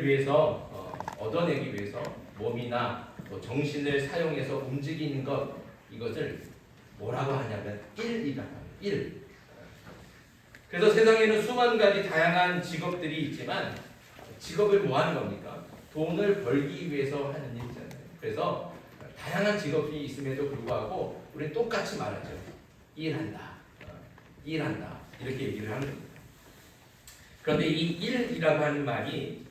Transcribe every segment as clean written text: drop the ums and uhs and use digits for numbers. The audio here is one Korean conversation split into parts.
위해서 얻어내기 위해서 몸이나 또 정신을 사용해서 움직이는 것, 이것을 뭐라고 하냐면 일이라고 합니다. 일. 그래서 세상에는 수만 가지 다양한 직업들이 있지만 직업을 뭐 하는 겁니까? 돈을 벌기 위해서 하는 일이잖아요. 그래서 다양한 직업이 있음에도 불구하고 우리는 똑같이 말하죠. 일한다. 일한다. 이렇게 얘기를 하는 겁니다. 그런데 이 일이라고 하는 말이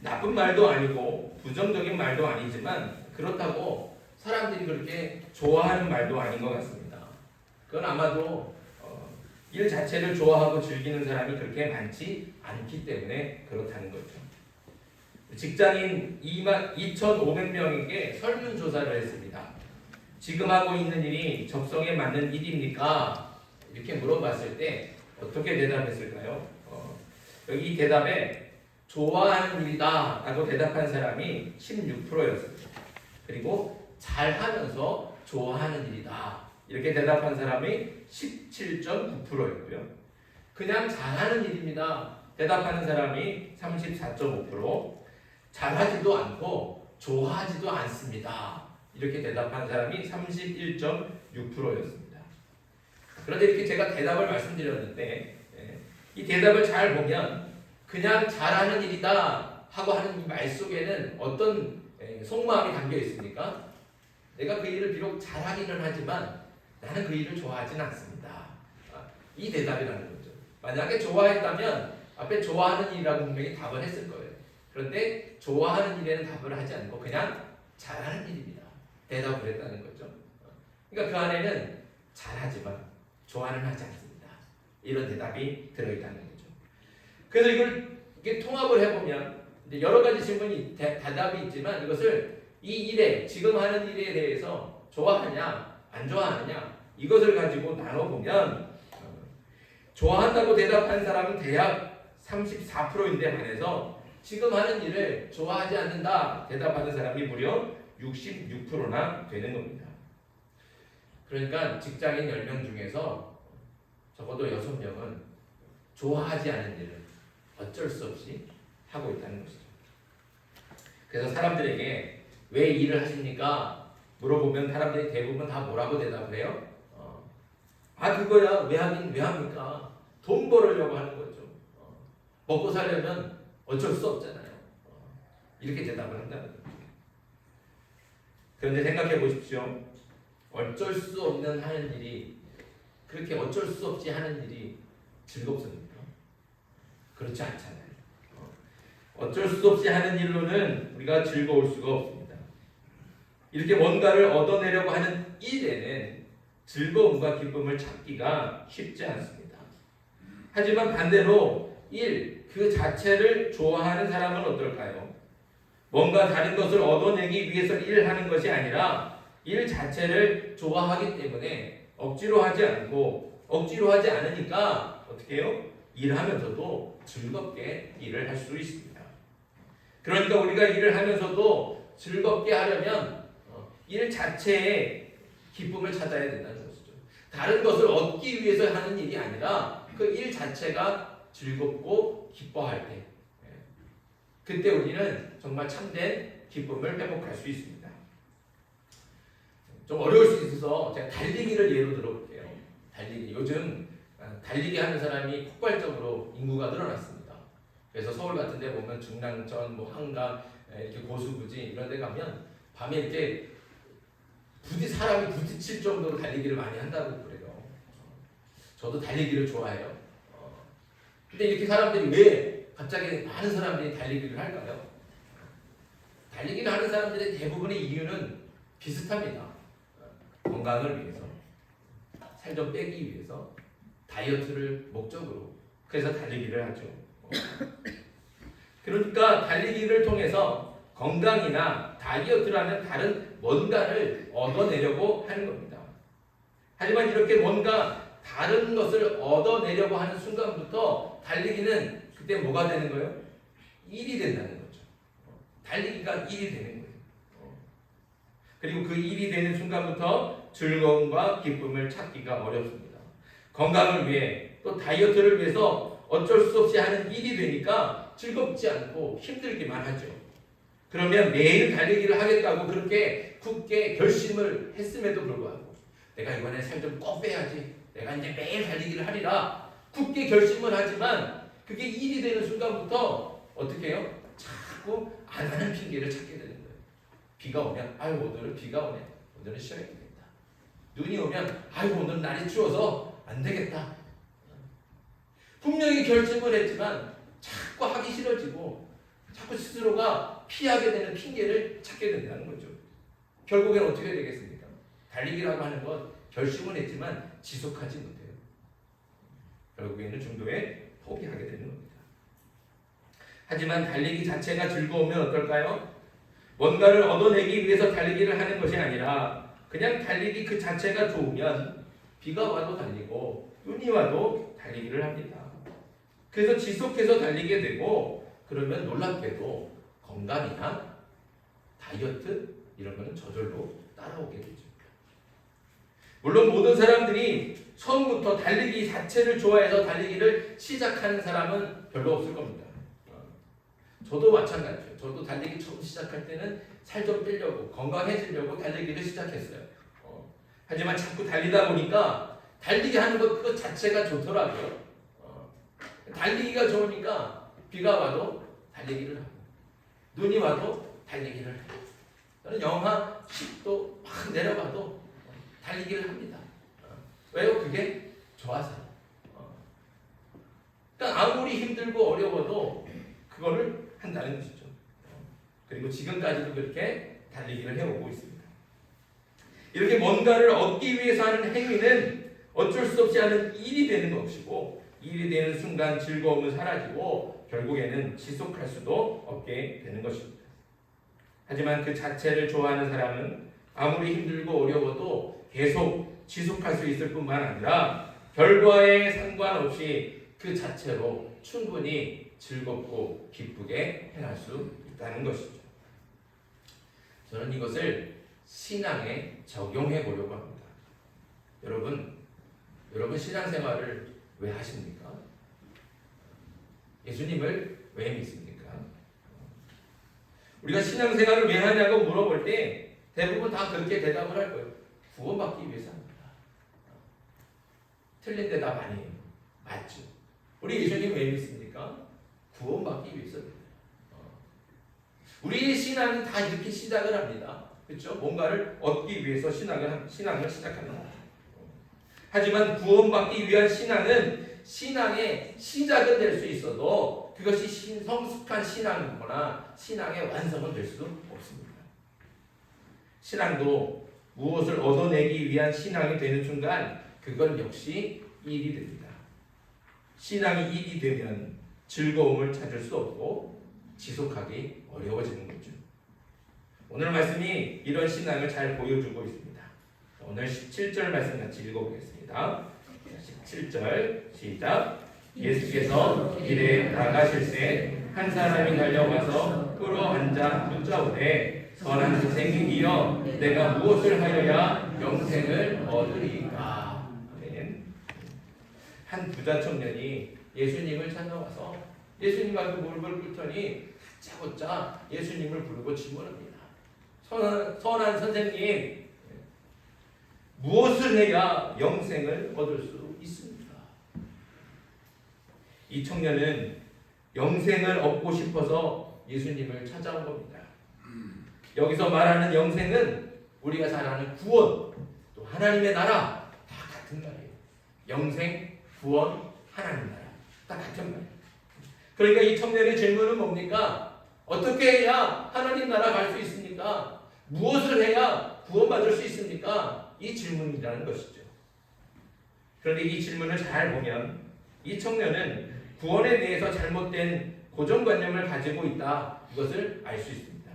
나쁜 말도 아니고 부정적인 말도 아니지만 그렇다고 사람들이 그렇게 좋아하는 말도 아닌 것 같습니다. 그건 아마도 일 자체를 좋아하고 즐기는 사람이 그렇게 많지 않기 때문에 그렇다는 거죠. 직장인 2,500명에게 설문조사를 했습니다. 지금 하고 있는 일이 적성에 맞는 일입니까? 이렇게 물어봤을 때 어떻게 대답했을까요? 여기 대답에 좋아하는 일이다 라고 대답한 사람이 16%였습니다. 그리고 잘하면서 좋아하는 일이다 이렇게 대답한 사람이 17.9%였고요. 그냥 잘하는 일입니다 대답하는 사람이 34.5%, 잘하지도 않고 좋아하지도 않습니다 이렇게 대답한 사람이 31.6%였습니다. 그런데 이렇게 제가 대답을 말씀드렸는데 이 대답을 잘 보면 그냥 잘하는 일이다 하고 하는 이 말 속에는 어떤 속마음이 담겨 있습니까? 내가 그 일을 비록 잘하기는 하지만 나는 그 일을 좋아하지는 않습니다. 이 대답이라는 거죠. 만약에 좋아했다면 앞에 좋아하는 일이라고 분명히 답을 했을 거예요. 그런데 좋아하는 일에는 답을 하지 않고 그냥 잘하는 일입니다 대답을 했다는 거죠. 그러니까 그 안에는 잘하지만 좋아는 하지 않습니다 이런 대답이 들어있다는 거죠. 그래서 이게 통합을 해보면 여러 가지 질문이 대답이 있지만 이것을 이 일에 지금 하는 일에 대해서 좋아하냐 안 좋아하느냐 이것을 가지고 나눠보면 좋아한다고 대답한 사람은 대략 34%인데 반해서 지금 하는 일을 좋아하지 않는다 대답하는 사람이 무려 66%나 되는 겁니다. 그러니까 직장인 10명 중에서 적어도 6명은 좋아하지 않은 일을 어쩔 수 없이 하고 있다는 것이죠. 그래서 사람들에게 왜 일을 하십니까? 물어보면 사람들이 대부분 다 뭐라고 대답을 해요? 그거야 왜 합니까? 돈 벌으려고 하는 거죠. 먹고 살려면 어쩔 수 없잖아요. 이렇게 대답을 한다는 거죠. 그런데 생각해 보십시오. 어쩔 수 없는 하는 일이, 그렇게 어쩔 수 없이 하는 일이 즐겁습니까? 그렇지 않잖아요. 어쩔 수 없이 하는 일로는 우리가 즐거울 수가 없습니다. 이렇게 뭔가를 얻어내려고 하는 일에는 즐거움과 기쁨을 찾기가 쉽지 않습니다. 하지만 반대로 일 그 자체를 좋아하는 사람은 어떨까요? 뭔가 다른 것을 얻어내기 위해서 일하는 것이 아니라 일 자체를 좋아하기 때문에 억지로 하지 않고 억지로 하지 않으니까 어떻게 해요? 일하면서도 즐겁게 일을 할 수 있습니다. 그러니까 우리가 일을 하면서도 즐겁게 하려면 일 자체에 기쁨을 찾아야 된다는 것이죠. 다른 것을 얻기 위해서 하는 일이 아니라 그 일 자체가 즐겁고 기뻐할 때 그때 우리는 정말 참된 기쁨을 회복할 수 있습니다. 좀 어려울 수 있어서 제가 달리기를 예로 들어볼게요. 달리기. 요즘 달리기 하는 사람이 폭발적으로 인구가 늘어났습니다. 그래서 서울 같은 데 보면 중랑천, 한강, 이렇게 고수부지 이런 데 가면 밤에 이렇게 사람이 부딪힐 정도로 달리기를 많이 한다고 그래요. 저도 달리기를 좋아해요. 근데 이렇게 사람들이 왜 갑자기 많은 사람들이 달리기를 할까요? 달리기를 하는 사람들의 대부분의 이유는 비슷합니다. 건강을 위해서, 살 좀 빼기 위해서, 다이어트를 목적으로 그래서 달리기를 하죠. 그러니까 달리기를 통해서 건강이나 다이어트라는 다른 뭔가를 얻어내려고 하는 겁니다. 하지만 이렇게 뭔가 다른 것을 얻어내려고 하는 순간부터 달리기는 그때 뭐가 되는 거예요? 일이 된다는 거죠. 달리기가 일이 되는 거예요. 그리고 그 일이 되는 순간부터 즐거움과 기쁨을 찾기가 어렵습니다. 건강을 위해 또 다이어트를 위해서 어쩔 수 없이 하는 일이 되니까 즐겁지 않고 힘들기만 하죠. 그러면 매일 달리기를 하겠다고 그렇게 굳게 결심을 했음에도 불구하고 내가 이번에 살 좀 꼭 빼야지, 내가 이제 매일 달리기를 하리라 굳게 결심을 하지만 그게 일이 되는 순간부터 어떻게 해요? 자꾸 안 하는 핑계를 찾게 되는 거예요. 비가 오면 아유 오늘은 비가 오네, 오늘은 쉬어야겠다. 눈이 오면 아유 오늘 날이 추워서 안 되겠다. 분명히 결심을 했지만 자꾸 하기 싫어지고 자꾸 스스로가 피하게 되는 핑계를 찾게 된다는 거죠. 결국엔 어떻게 되겠습니까? 달리기라고 하는 것 결심은 했지만 지속하지 못해요. 결국에는 중도에 포기하게 되는 겁니다. 하지만 달리기 자체가 즐거우면 어떨까요? 뭔가를 얻어내기 위해서 달리기를 하는 것이 아니라 그냥 달리기 그 자체가 좋으면 비가 와도 달리고 눈이 와도 달리기를 합니다. 그래서 지속해서 달리게 되고 그러면 놀랍게도 건강이나 다이어트 이런 거는 저절로 따라오게 되죠. 물론 모든 사람들이 처음부터 달리기 자체를 좋아해서 달리기를 시작하는 사람은 별로 없을 겁니다. 저도 마찬가지예요. 저도 달리기 처음 시작할 때는 살 좀 빼려고 건강해지려고 달리기를 시작했어요. 하지만 자꾸 달리다 보니까 달리기 하는 것 그것 자체가 좋더라고요. 달리기가 좋으니까 비가 와도 달리기를 하고 눈이 와도 달리기를 해요. 저는 영하 10도 막 내려가도 달리기를 합니다. 왜요? 그게 좋아서. 그러니까 아무리 힘들고 어려워도 그거를 한다는 것이죠. 그리고 지금까지도 그렇게 달리기를 해오고 있습니다. 이렇게 뭔가를 얻기 위해서 하는 행위는 어쩔 수 없이 하는 일이 되는 것이고 일이 되는 순간 즐거움은 사라지고 결국에는 지속할 수도 없게 되는 것입니다. 하지만 그 자체를 좋아하는 사람은 아무리 힘들고 어려워도 계속 지속할 수 있을 뿐만 아니라 결과에 상관없이 그 자체로 충분히 즐겁고 기쁘게 행할 수 있다는 것이죠. 저는 이것을 신앙에 적용해 보려고 합니다. 여러분 신앙생활을 왜 하십니까? 예수님을 왜 믿습니까? 우리가 신앙생활을 왜 하냐고 물어볼 때 대부분 다 그렇게 대답을 할 거예요. 구원받기 위해서 합니다. 틀린 대답 아니에요. 맞죠? 우리 예수님 왜 믿습니까? 구원받기 위해서입니다. 우리의 신앙이 다 이렇게 시작을 합니다. 그렇죠? 뭔가를 얻기 위해서 신앙을 시작합니다. 하지만 구원받기 위한 신앙은 신앙의 시작은 될 수 있어도 그것이 성숙한 신앙이거나 신앙의 완성은 될 수 없습니다. 신앙도 무엇을 얻어내기 위한 신앙이 되는 순간 그건 역시 일이 됩니다. 신앙이 일이 되면 즐거움을 찾을 수 없고 지속하기 어려워지는 거죠. 오늘 말씀이 이런 신앙을 잘 보여주고 있습니다. 오늘 17절 말씀 같이 읽어보겠습니다. 17절 시작. 예수께서 길에 나가실 때 한 사람이 달려가서 끌어앉아 묻자오되 선한 선생님이여 내가 무엇을 하여야 영생을 얻으리까. 아멘. 한 부자 청년이 예수님을 찾아와서 예수님 앞에 무릎을 꿇더니 다짜고짜 예수님을 부르고 질문합니다. 선한 선생님, 무엇을 해야 영생을 얻을 수 있습니까? 이 청년은 영생을 얻고 싶어서 예수님을 찾아온 겁니다. 여기서 말하는 영생은 우리가 잘 아는 구원, 또 하나님의 나라 다 같은 말이에요. 영생, 구원, 하나님 나라 다 같은 말이에요. 그러니까 이 청년의 질문은 뭡니까? 어떻게 해야 하나님 나라 갈 수 있습니까? 무엇을 해야 구원받을 수 있습니까? 이 질문이라는 것이죠. 그런데 이 질문을 잘 보면 이 청년은 구원에 대해서 잘못된 고정관념을 가지고 있다. 이것을 알 수 있습니다.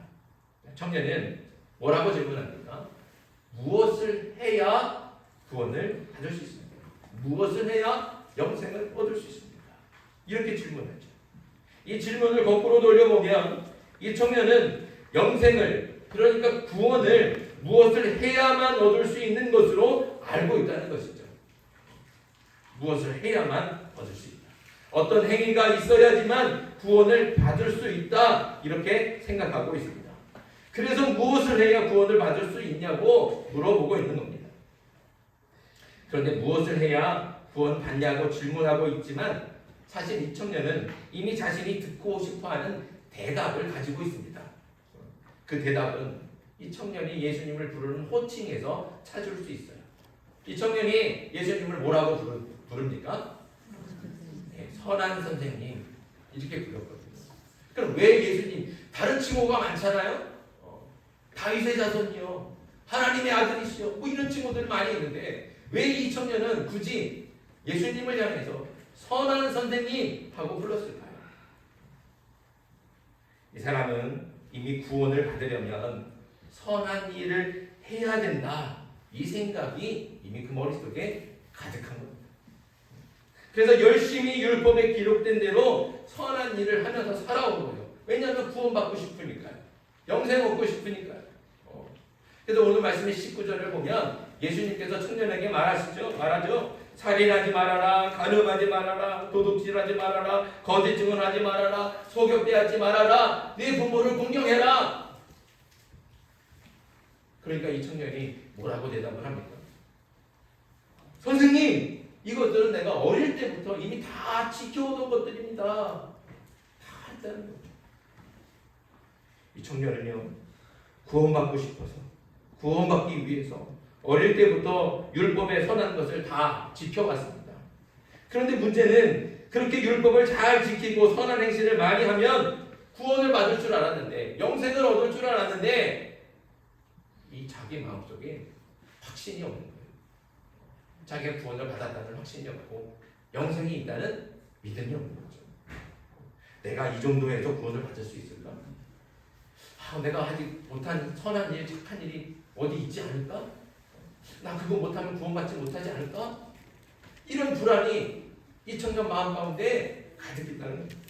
청년은 뭐라고 질문합니까? 무엇을 해야 구원을 받을 수 있습니까? 무엇을 해야 영생을 얻을 수 있습니까? 이렇게 질문하죠. 이 질문을 거꾸로 돌려보면 이 청년은 영생을, 그러니까 구원을 무엇을 해야만 얻을 수 있는 것으로 알고 있다는 것이죠. 무엇을 해야만 얻을 수 있다. 어떤 행위가 있어야지만 구원을 받을 수 있다 이렇게 생각하고 있습니다. 그래서 무엇을 해야 구원을 받을 수 있냐고 물어보고 있는 겁니다. 그런데 무엇을 해야 구원 받냐고 질문하고 있지만 사실 이 청년은 이미 자신이 듣고 싶어하는 대답을 가지고 있습니다. 그 대답은 이 청년이 예수님을 부르는 호칭에서 찾을 수 있어요. 이 청년이 예수님을 뭐라고 부릅니까? 네, 선한 선생님 이렇게 불렀거든요. 그럼 왜 예수님? 다른 칭호가 많잖아요. 다윗의 자손이요, 하나님의 아들이시요, 뭐 이런 칭호들 많이 있는데 왜 이 청년은 굳이 예수님을 향해서 선한 선생님 하고 불렀을까요? 이 사람은 이미 구원을 받으려면 선한 일을 해야 된다 이 생각이 이미 그 머릿속에 가득한 겁니다. 그래서 열심히 율법에 기록된 대로 선한 일을 하면서 살아온 거예요. 왜냐하면 구원받고 싶으니까요. 영생 얻고 싶으니까요. 그래서 오늘 말씀의 19절을 보면 예수님께서 청년에게 말하죠. 살인하지 말아라, 간음하지 말아라, 도둑질하지 말아라, 거짓 증언하지 말아라, 소경대하지 말아라, 네 부모를 공경해라. 그러니까 이 청년이 뭐라고 대답을 합니까? 선생님, 이것들은 내가 어릴 때부터 이미 다 지켜오던 것들입니다. 다 했다는 거죠. 이 청년은요, 구원받고 싶어서, 구원받기 위해서 어릴 때부터 율법에 선한 것을 다 지켜왔습니다. 그런데 문제는 그렇게 율법을 잘 지키고 선한 행실을 많이 하면 구원을 받을 줄 알았는데, 영생을 얻을 줄 알았는데 이 자기 마음속에 확신이 없는 거예요. 자기가 구원을 받았다는 확신이 없고 영생이 있다는 믿음이 없는 거죠. 내가 이 정도 해서 구원을 받을 수 있을까? 내가 아직 못한 선한 일, 착한 일이 어디 있지 않을까? 나 그거 못하면 구원받지 못하지 않을까? 이런 불안이 이 청년 마음 가운데 가득 있다는 거예요.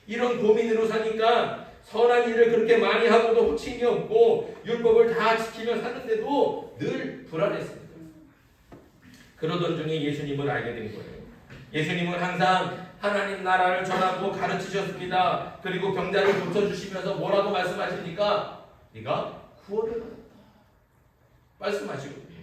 이런 고민으로 사니까 선한 일을 그렇게 많이 하고도 호칭이 없고 율법을 다 지키며 사는데도 늘 불안했습니다. 그러던 중에 예수님을 알게 된 거예요. 예수님은 항상 하나님 나라를 전하고 가르치셨습니다. 그리고 병자를 고쳐주시면서 뭐라고 말씀하십니까? 네가 구원을 받았다 말씀하시거든요.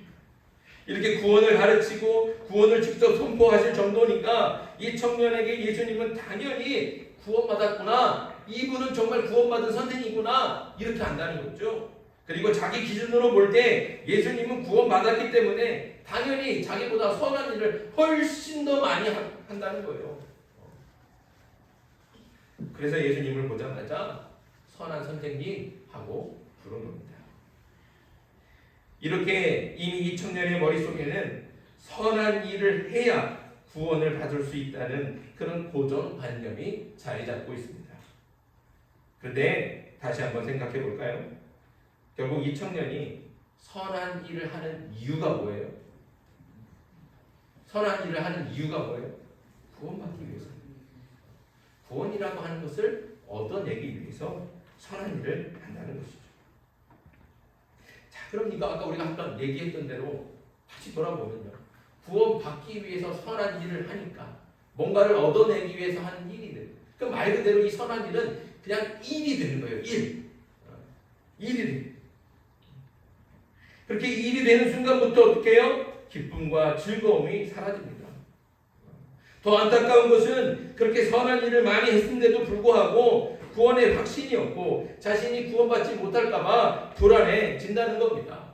이렇게 구원을 가르치고 구원을 직접 선포하실 정도니까 이 청년에게 예수님은 당연히 구원받았구나, 이분은 정말 구원받은 선생이구나 이렇게 안다는 거죠. 그리고 자기 기준으로 볼 때 예수님은 구원받았기 때문에 당연히 자기보다 선한 일을 훨씬 더 많이 한다는 거예요. 그래서 예수님을 보자마자 선한 선생님 하고 부른 겁니다. 이렇게 이미 이 청년의 머릿속에는 선한 일을 해야 구원을 받을 수 있다는 그런 고정관념이 자리 잡고 있습니다. 그런데 다시 한번 생각해 볼까요? 결국 이 청년이 선한 일을 하는 이유가 뭐예요? 선한 일을 하는 이유가 뭐예요? 구원받기 위해서. 구원이라고 하는 것을 얻어내기 위해서 선한 일을 한다는 것이죠. 자, 그럼 이거 아까 우리가 한번 얘기했던 대로 다시 돌아보면요, 구원받기 위해서 선한 일을 하니까 뭔가를 얻어내기 위해서 하는 일이든, 그 말 그대로 이 선한 일은 그냥 일이 되는 거예요. 일이 되는. 그렇게 일이 되는 순간부터 어떻게 해요? 기쁨과 즐거움이 사라집니다. 더 안타까운 것은 그렇게 선한 일을 많이 했음에도 불구하고 구원에 확신이 없고 자신이 구원받지 못할까봐 불안해진다는 겁니다.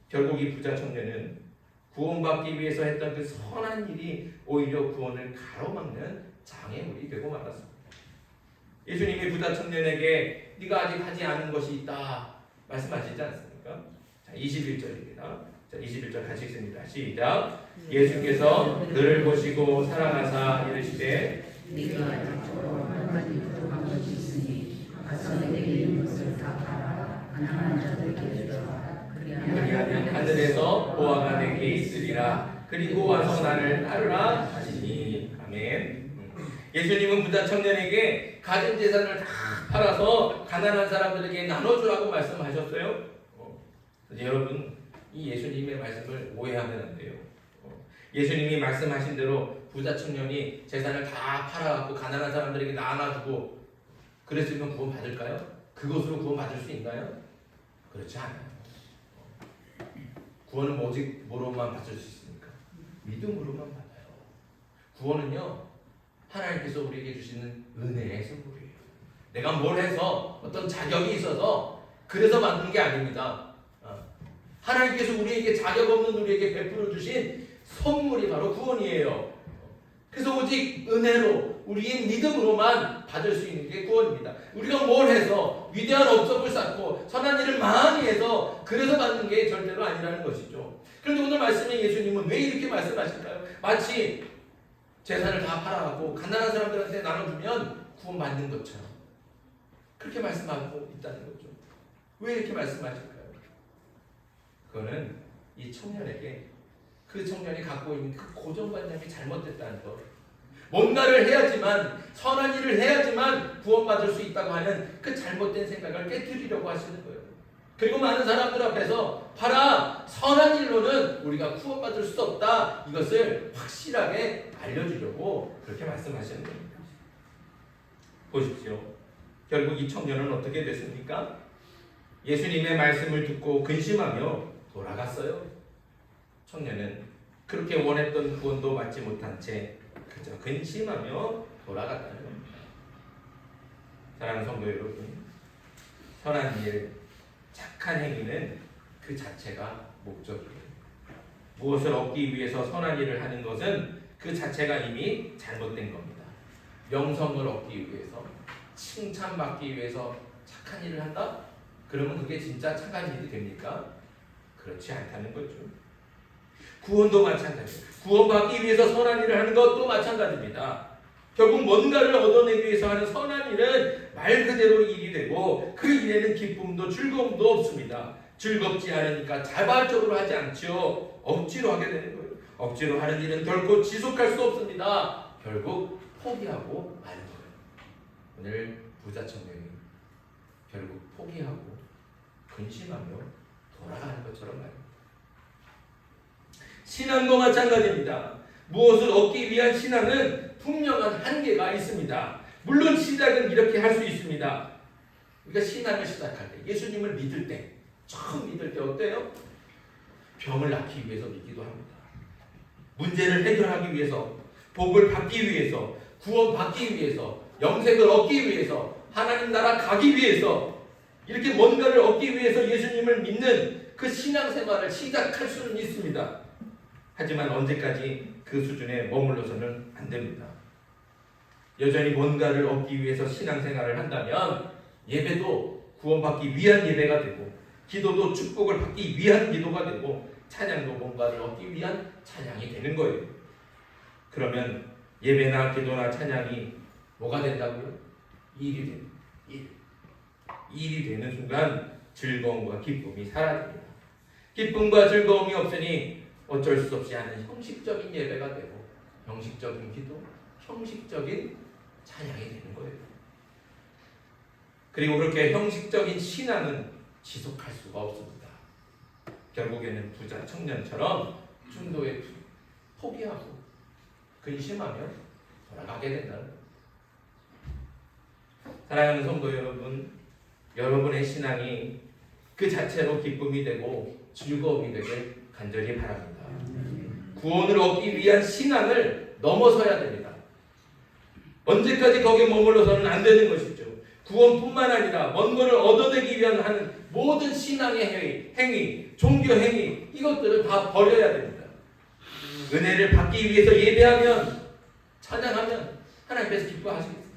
결국 이 부자 청년은 구원받기 위해서 했던 그 선한 일이 오히려 구원을 가로막는 장애물이 되고 말았습니다. 예수님이 부자 청년에게 네가 아직 하지 않은 것이 있다 말씀하시지 않습니까? 자, 21절입니다. 자, 21절 같이 읽습니다. 시작. 예수께서 그를 보시고 사랑하사 이르시되 네가 아직도 한 가지 부족한 것이 있으니 가서 내게 있는 것을 다 팔아 가난한 자들에게 주라. 그리하면 하늘에서 보화가 내게 있으리라. 그리고 와서 나를 따르라 하시니. 아멘. 예수님은 부자 청년에게 가진 재산을 다 팔아서 가난한 사람들에게 나눠주라고 말씀하셨어요. 여러분, 이 예수님의 말씀을 오해하면 안 돼요. 예수님이 말씀하신 대로 부자 청년이 재산을 다 팔아갖고 가난한 사람들에게 나눠주고 그랬으면 구원 받을까요? 그것으로 구원 받을 수 있나요? 그렇지 않아요. 구원은 오직 뭐로만 받을 수 있습니까? 믿음으로만 받아요. 구원은요, 하나님께서 우리에게 주시는 은혜의 선물이에요. 내가 뭘 해서 어떤 자격이 있어서 그래서 받는 게 아닙니다. 하나님께서 우리에게 자격 없는 우리에게 베풀어 주신 선물이 바로 구원이에요. 그래서 오직 은혜로 우리의 믿음으로만 받을 수 있는 게 구원입니다. 우리가 뭘 해서 위대한 업적을 쌓고 선한 일을 많이 해서 그래서 받는 게 절대로 아니라는 것이죠. 그런데 오늘 말씀에 예수님은 왜 이렇게 말씀하실까요? 마치 재산을 다 팔아가고 가난한 사람들한테 나눠주면 구원받는 것처럼 그렇게 말씀하고 있다는 거죠. 왜 이렇게 말씀하실까요? 그거는 이 청년에게 그 청년이 갖고 있는 그 고정관념이 잘못됐다는 것. 뭔가를 해야지만, 선한 일을 해야지만 구원받을 수 있다고 하는 그 잘못된 생각을 깨뜨리려고 하시는 거예요. 그리고 많은 사람들 앞에서 봐라, 선한 일로는 우리가 구원받을 수 없다, 이것을 확실하게 알려주려고 그렇게 말씀하시는 겁니다. 보십시오. 결국 이 청년은 어떻게 됐습니까? 예수님의 말씀을 듣고 근심하며 돌아갔어요. 청년은 그렇게 원했던 구원도 받지 못한 채 그저 근심하며 돌아갔다는 겁니다. 사랑하는 성도 여러분, 선한 일, 착한 행위는 그 자체가 목적이에요. 무엇을 얻기 위해서 선한 일을 하는 것은 그 자체가 이미 잘못된 겁니다. 명성을 얻기 위해서, 칭찬받기 위해서 착한 일을 한다? 그러면 그게 진짜 착한 일이 됩니까? 그렇지 않다는 거죠. 구원도 마찬가지예요. 구원받기 위해서 선한 일을 하는 것도 마찬가지입니다. 결국 뭔가를 얻어내기 위해서 하는 선한 일은 말 그대로 일이 되고 그 일에는 기쁨도 즐거움도 없습니다. 즐겁지 않으니까 자발적으로 하지 않죠. 억지로 하게 되는 거예요. 억지로 하는 일은 결코 지속할 수 없습니다. 결국 포기하고 마는 거예요. 오늘 부자 청년이 결국 포기하고 근심하며 돌아가는 것처럼 말입니다. 신앙도 마찬가지입니다. 무엇을 얻기 위한 신앙은 분명한 한계가 있습니다. 물론 시작은 이렇게 할 수 있습니다. 우리가 신앙을 시작할 때, 예수님을 믿을 때, 처음 믿을 때 어때요? 병을 낫기 위해서 믿기도 합니다. 문제를 해결하기 위해서, 복을 받기 위해서, 구원받기 위해서, 영생을 얻기 위해서, 하나님 나라 가기 위해서, 이렇게 뭔가를 얻기 위해서 예수님을 믿는 그 신앙생활을 시작할 수는 있습니다. 하지만 언제까지 그 수준에 머물러서는 안 됩니다. 여전히 뭔가를 얻기 위해서 신앙생활을 한다면 예배도 구원받기 위한 예배가 되고, 기도도 축복을 받기 위한 기도가 되고, 찬양도 뭔가를 얻기 위한 찬양이 되는 거예요. 그러면 예배나 기도나 찬양이 뭐가 된다고요? 일이 됩니다. 일이 되는 순간 즐거움과 기쁨이 사라집니다. 기쁨과 즐거움이 없으니 어쩔 수 없이 하는 형식적인 예배가 되고, 형식적인 기도, 형식적인 찬양이 되는 거예요. 그리고 그렇게 형식적인 신앙은 지속할 수가 없습니다. 결국에는 부자 청년처럼 중도에 포기하고 근심하며 돌아가게 된다는 거예요. 사랑하는 성도 여러분, 여러분의 신앙이 그 자체로 기쁨이 되고 즐거움이 되길 간절히 바랍니다. 구원을 얻기 위한 신앙을 넘어서야 됩니다. 언제까지 거기에 머물러서는 안 되는 것이죠. 구원뿐만 아니라 뭔가를 얻어내기 위한 하는 모든 신앙의 행위, 종교 행위, 이것들을 다 버려야 됩니다. 은혜를 받기 위해서 예배하면, 찬양하면 하나님께서 기뻐하시겠습니다.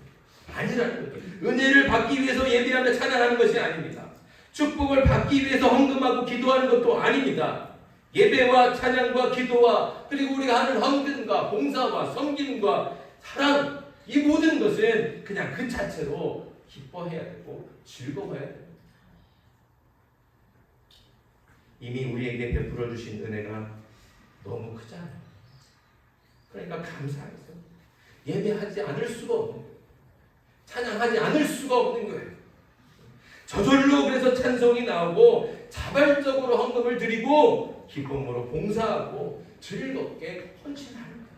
아니라는 거죠. 은혜를 받기 위해서 예배하며 찬양하는 것이 아닙니다. 축복을 받기 위해서 헌금하고 기도하는 것도 아닙니다. 예배와 찬양과 기도와 그리고 우리가 하는 헌금과 봉사와 섬김과 사랑, 이 모든 것은 그냥 그 자체로 기뻐해야 되고 즐거워해야 됩니다. 이미 우리에게 베풀어 주신 은혜가 너무 크잖아요. 그러니까 감사해서 예배하지 않을 수가 없는 거예요. 찬양하지 않을 수가 없는 거예요. 저절로 그래서 찬송이 나오고 자발적으로 헌금을 드리고 기쁨으로 봉사하고 즐겁게 헌신하는 거예요.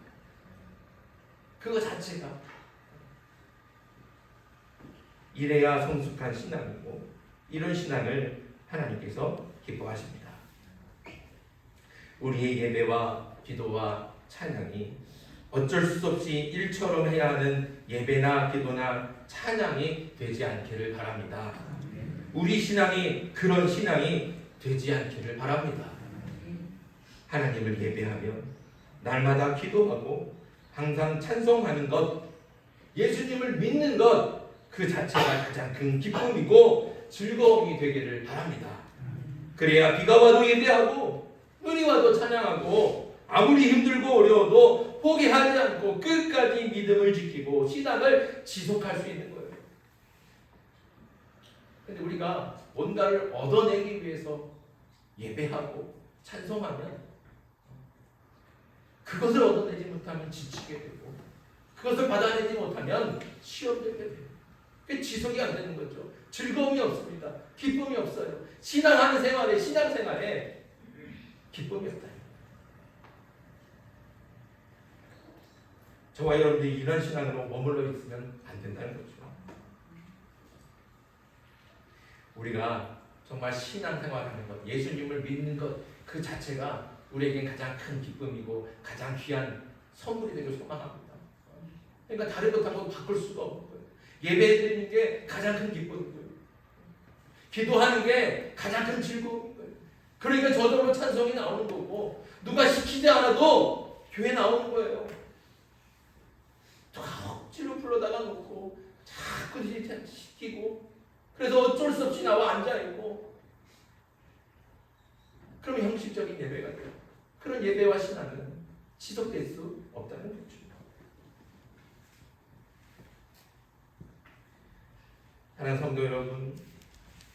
그거 자체가 이래야 성숙한 신앙이고 이런 신앙을 하나님께서 기뻐하십니다. 우리의 예배와 기도와 찬양이 어쩔 수 없이 일처럼 해야 하는 예배나 기도나 찬양이 되지 않기를 바랍니다. 우리 신앙이 그런 신앙이 되지 않기를 바랍니다. 하나님을 예배하며 날마다 기도하고 항상 찬송하는 것, 예수님을 믿는 것, 그 자체가 가장 큰 기쁨이고 즐거움이 되기를 바랍니다. 그래야 비가 와도 예배하고 눈이 와도 찬양하고 아무리 힘들고 어려워도 포기하지 않고 끝까지 믿음을 지키고 신앙을 지속할 수 있는 거예요. 근데 우리가 뭔가를 얻어내기 위해서 예배하고 찬송하면 그것을 얻어내지 못하면 지치게 되고 그것을 받아내지 못하면 시험되게 돼요. 그게 지속이 안 되는 거죠. 즐거움이 없습니다. 기쁨이 없어요. 신앙하는 생활에 신앙생활에 기쁨이 없다. 저와 여러분들이 이런 신앙으로 머물러 있으면 안 된다는 거죠. 우리가 정말 신앙생활하는 것, 예수님을 믿는 것 그 자체가 우리에겐 가장 큰 기쁨이고 가장 귀한 선물이 되길 소망합니다. 그러니까 다른 것하고 바꿀 수가 없는 거예요. 예배드리는 게 가장 큰 기쁨이고요. 기도하는 게 가장 큰 즐거움인 거예요. 그러니까 저절로 찬송이 나오는 거고 누가 시키지 않아도 교회 나오는 거예요. 누가 억지로 불러다가 놓고 자꾸 시키고 그래서 어쩔 수 없이 나와 앉아있고 그럼 형식적인 예배가 돼요. 그런 예배와 신앙은 지속될 수 없다는 거죠. 사랑하는 성도 여러분,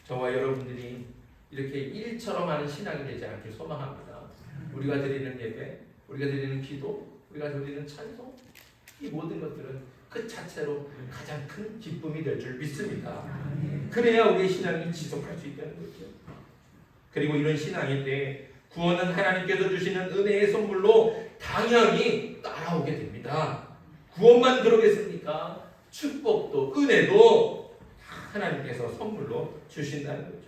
저와 여러분들이 이렇게 일처럼 하는 신앙이 되지 않길 소망합니다. 우리가 드리는 예배, 우리가 드리는 기도, 우리가 드리는 찬송, 이 모든 것들은 그 자체로 가장 큰 기쁨이 될 줄 믿습니다. 그래야 우리의 신앙이 지속할 수 있다는 거죠. 그리고 이런 신앙일 때 구원은 하나님께서 주시는 은혜의 선물로 당연히 따라오게 됩니다. 구원만 그러겠습니까? 축복도 은혜도 하나님께서 선물로 주신다는 거죠.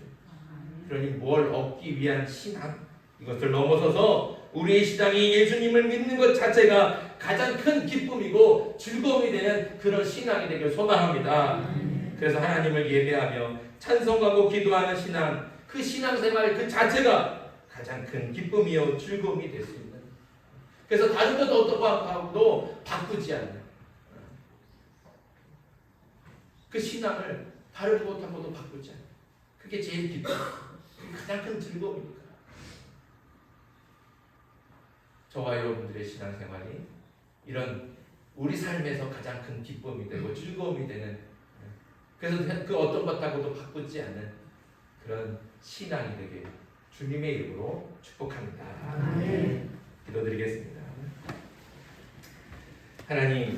그러니 뭘 얻기 위한 신앙, 이것을 넘어서서 우리의 신앙이 예수님을 믿는 것 자체가 가장 큰 기쁨이고 즐거움이 되는 그런 신앙이 되길 소망합니다. 그래서 하나님을 예배하며 찬송하고 기도하는 신앙, 그 신앙생활 그 자체가 가장 큰 기쁨이요 즐거움이 될 수 있는, 그래서 다른 것도 어떤 것하고도 바꾸지 않는 그 신앙을 다른 것하고도 바꾸지 않는, 그게 제일 기쁨, 그게 가장 큰 즐거움입니다. 저와 여러분들의 신앙생활이 이런 우리 삶에서 가장 큰 기쁨이 되고 즐거움이 되는, 그래서 그 어떤 것하고도 바꾸지 않는 그런 신앙이 되길 주님의 이름으로 축복합니다. 기도드리겠습니다. 하나님,